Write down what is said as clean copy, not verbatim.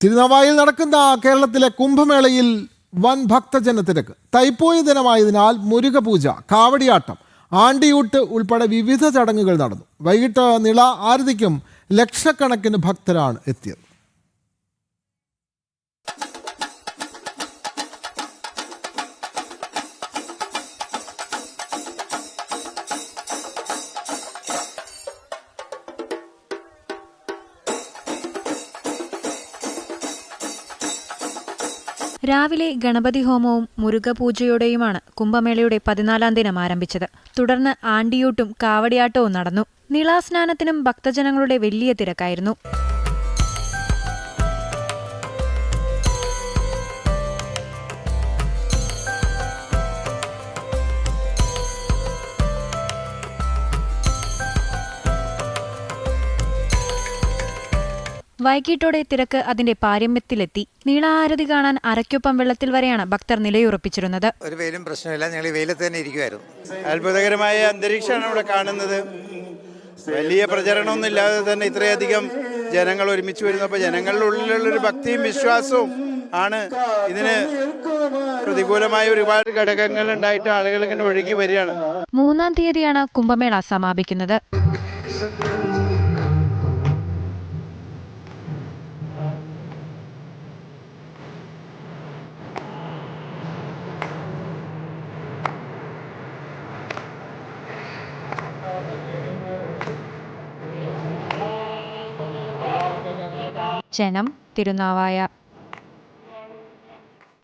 തിരുനാവായിൽ നടക്കുന്ന കേരളത്തിലെ കുംഭമേളയിൽ വൻ ഭക്തജനത്തിരക്ക്. തൈപ്പൂയ ദിനമായതിനാൽ മുരുക പൂജ, കാവടിയാട്ടം, ആണ്ടിയൂട്ട് ഉൾപ്പെടെ വിവിധ ചടങ്ങുകൾ നടന്നു. വൈകിട്ട് നിള ആരതിക്കും ലക്ഷക്കണക്കിന് ഭക്തരാണ് എത്തിയത്. രാവിലെ ഗണപതി ഹോമവും മുരുകപൂജയോടെയുമാണ് കുംഭമേളയുടെ 14-ാം ദിനം ആരംഭിച്ചത്. തുടർന്ന് ആണ്ടിയൂട്ടും കാവടിയാട്ടവും നടന്നു. നിളാസ്നാനത്തിനും ഭക്തജനങ്ങളുടെ വലിയ തിരക്കായിരുന്നു. വൈകിട്ടോടെ തിരക്ക് അതിന്റെ പാരമ്യത്തിലെത്തി. നീള ആരതി കാണാൻ അരയ്ക്കൊപ്പം വെള്ളത്തിൽ വരെയാണ് ഭക്തർ നിലയുറപ്പിച്ചിരുന്നത്. ഒരു വെയിലും പ്രശ്നമില്ല, ഞങ്ങൾ ഈ വെയിലത്ത് തന്നെ ഇരിക്കുമായിരുന്നു. അത്ഭുതകരമായ അന്തരീക്ഷമാണ് ഇവിടെ കാണുന്നത്. വലിയ പ്രചരണമൊന്നും ഇല്ലാതെ തന്നെ ഇത്രയധികം ജനങ്ങൾ ഒരുമിച്ച് വരുന്നപ്പോൾ ജനങ്ങളുടെ ഉള്ളിലുള്ളൊരു ഭക്തിയും വിശ്വാസവും ആണ് ഇതിന് പ്രതികൂലമായ ഒരുപാട് ഘടകങ്ങൾ ഉണ്ടായിട്ട് ആളുകൾ ഇങ്ങനെ ഒഴുകി വരികയാണ്. 3-ാം തീയതിയാണ് കുംഭമേള സമാപിക്കുന്നത്. ജനം, തിരുനാവായ.